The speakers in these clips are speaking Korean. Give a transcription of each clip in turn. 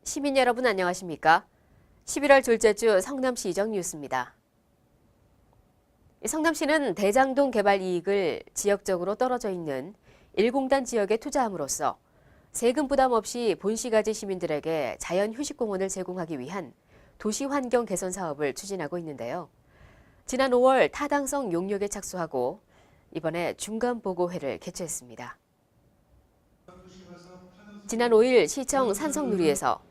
시민 여러분 안녕하십니까? 11월 둘째 주 성남시 이정 뉴스입니다. 성남시는 대장동 개발 이익을 지역적으로 떨어져 있는 1공단 지역에 투자함으로써 세금 부담 없이 본시가지 시민들에게 자연 휴식공원을 제공하기 위한 도시 환경 개선 사업을 추진하고 있는데요. 지난 5월 타당성 용역에 착수하고 이번에 중간보고회를 개최했습니다. 지난 5일 시청 산성누리에서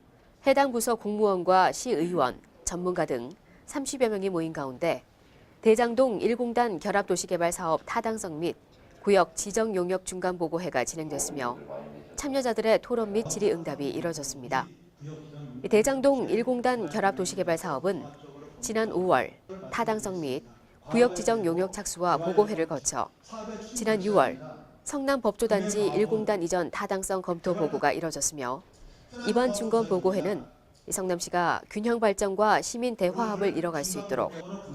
해당 부서 공무원과 시의원, 전문가 등 30여 명이 모인 가운데 대장동 1공단 결합도시개발사업 타당성 및 구역 지정 용역 중간보고회가 진행됐으며 참여자들의 토론 및 질의응답이 이뤄졌습니다. 대장동 1공단 결합도시개발사업은 지난 5월 타당성 및 구역 지정 용역 착수와 보고회를 거쳐 지난 6월 성남법조단지 1공단 이전 타당성 검토 보고가 이뤄졌으며 이번 중간보고회는 성남시가 균형 발전과 시민 대화합을 이뤄갈 수 있도록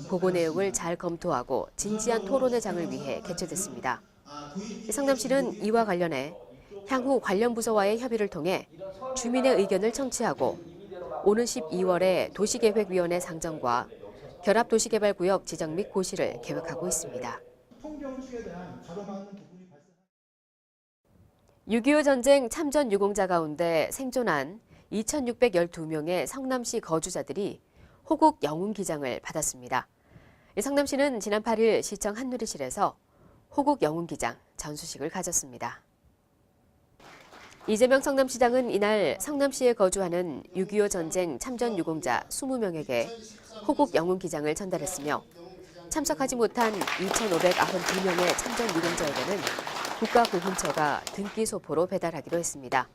보고 내용을 잘 검토하고 진지한 토론의 장을 위해 개최됐습니다. 성남시는 이와 관련해 향후 관련 부서와의 협의를 통해 주민의 의견을 청취하고 오는 12월에 도시계획위원회 상정과 결합도시개발구역 지정 및 고시를 계획하고 있습니다. 6.25 전쟁 참전 유공자 가운데 생존한 2,612명의 성남시 거주자들이 호국 영웅기장을 받았습니다. 성남시는 지난 8일 시청 한누리실에서 호국 영웅기장 전수식을 가졌습니다. 이재명 성남시장은 이날 성남시에 거주하는 6.25 전쟁 참전 유공자 20명에게 호국 영웅기장을 전달했으며 참석하지 못한 2,592명의 참전 유공자에게는 국가보훈처가 등기소포로 배달하기로 했습니다.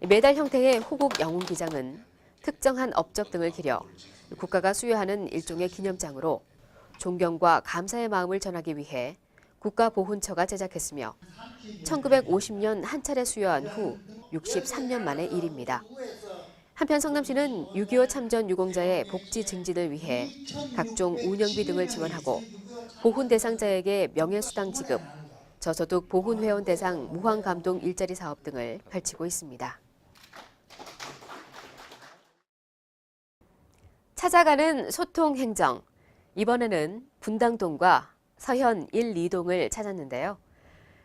메달 형태의 호국 영웅기장은 특정한 업적 등을 기려 국가가 수여하는 일종의 기념장으로 존경과 감사의 마음을 전하기 위해 국가보훈처가 제작했으며 1950년 한 차례 수여한 후 63년 만의 일입니다. 한편 성남시는 6.25 참전 유공자의 복지 증진을 위해 각종 운영비 등을 지원하고 보훈 대상자에게 명예수당 지급, 저소득 보훈회원 대상 무황감동 일자리 사업 등을 펼치고 있습니다. 찾아가는 소통 행정. 이번에는 분당동과 서현 1, 2동을 찾았는데요.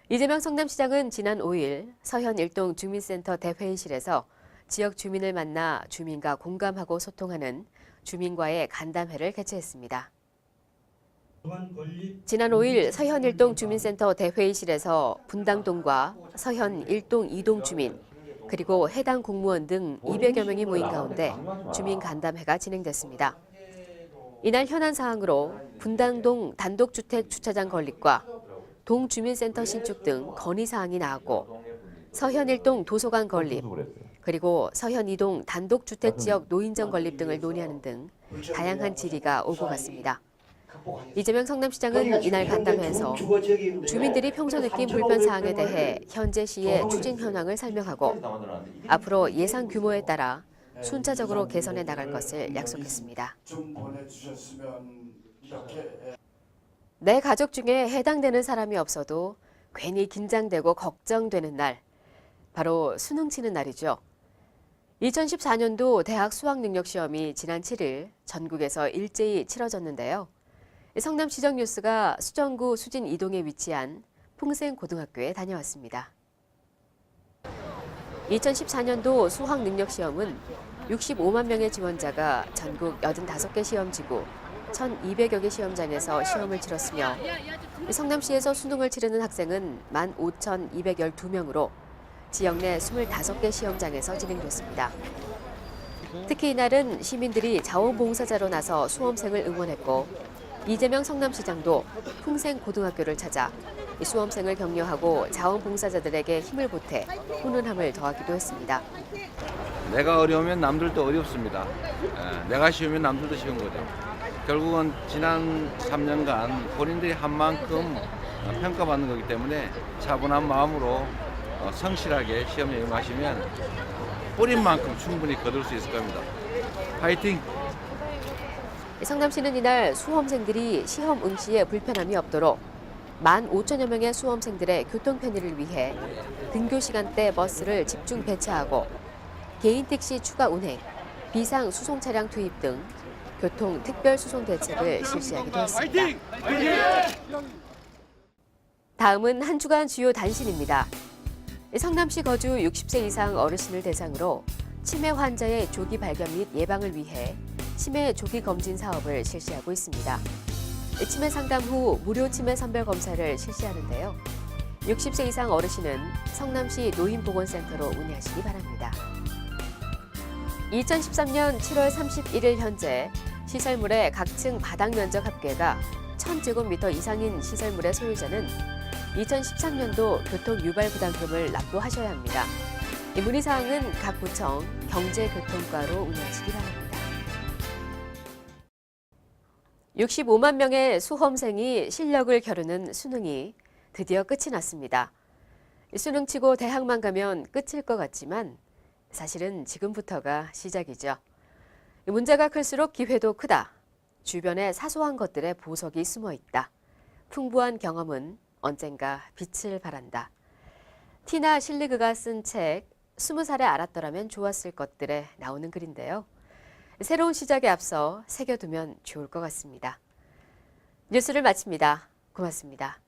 이재명 성남시장은 지난 5일 서현 1동 주민센터 대회의실에서 지역 주민을 만나 주민과 공감하고 소통하는 주민과의 간담회를 개최했습니다. 지난 5일 서현 1동 주민센터 대회의실에서 분당동과 서현 1동 2동 주민, 그리고 해당 공무원 등 200여 명이 모인 가운데 주민 간담회가 진행됐습니다. 이날 현안 사항으로 분당동 단독주택 주차장 건립과 동주민센터 신축 등 건의 사항이 나왔고 서현 1동 도서관 건립, 그리고 서현 2동 단독주택지역 노인정 건립 등을 논의하는 등 다양한 질의가 오고 갔습니다. 이재명 성남시장은 이날 간담회에서 주민들이 평소 느낀 불편 사항에 대해 현재 시의 추진 현황을 설명하고 앞으로 예상 규모에 따라 순차적으로 개선해 나갈 것을 약속했습니다. 내 가족 중에 해당되는 사람이 없어도 괜히 긴장되고 걱정되는 날, 바로 수능 치는 날이죠. 2014년도 대학 수학능력시험이 지난 7일 전국에서 일제히 치러졌는데요. 성남시정 뉴스가 수정구 수진 2동에 위치한 풍생고등학교에 다녀왔습니다. 2014년도 수학능력시험은 65만 명의 지원자가 전국 85개 시험지구 1,200여 개 시험장에서 시험을 치렀으며 성남시에서 수능을 치르는 학생은 15,212명으로 지역 내 25개 시험장에서 진행됐습니다. 특히 이날은 시민들이 자원봉사자로 나서 수험생을 응원했고 이재명 성남시장도 풍생고등학교를 찾아 수험생을 격려하고 자원봉사자들에게 힘을 보태 훈훈함을 더하기도 했습니다. 내가 어려우면 남들도 어렵습니다. 내가 쉬우면 남들도 쉬운 거죠. 결국은 지난 3년간 본인들이 한 만큼 평가받는 거기 때문에 차분한 마음으로 성실하게 시험에 임하시면 뿌린 만큼 충분히 거둘 수 있을 겁니다. 파이팅! 성남시는 이날 수험생들이 시험 응시에 불편함이 없도록 15,000여 명의 수험생들의 교통 편의를 위해 등교 시간대 버스를 집중 배차하고 개인 택시 추가 운행, 비상 수송 차량 투입 등 교통 특별 수송 대책을 실시하기도 했습니다. 다음은 한 주간 주요 단신입니다. 성남시 거주 60세 이상 어르신을 대상으로 치매 환자의 조기 발견 및 예방을 위해 치매 조기 검진 사업을 실시하고 있습니다. 치매 상담 후 무료 치매 선별 검사를 실시하는데요. 60세 이상 어르신은 성남시 노인보건센터로 문의하시기 바랍니다. 2013년 7월 31일 현재 시설물의 각층 바닥 면적 합계가 1000제곱미터 이상인 시설물의 소유자는 2013년도 교통유발부담금을 납부하셔야 합니다. 문의사항은 각 구청 경제교통과로 문의하시기 바랍니다. 65만 명의 수험생이 실력을 겨루는 수능이 드디어 끝이 났습니다. 수능 치고 대학만 가면 끝일 것 같지만 사실은 지금부터가 시작이죠. 문제가 클수록 기회도 크다. 주변에 사소한 것들에 보석이 숨어 있다. 풍부한 경험은 언젠가 빛을 발한다. 티나 실리그가 쓴 책 20살에 알았더라면 좋았을 것들에 나오는 글인데요. 새로운 시작에 앞서 새겨두면 좋을 것 같습니다. 뉴스를 마칩니다. 고맙습니다.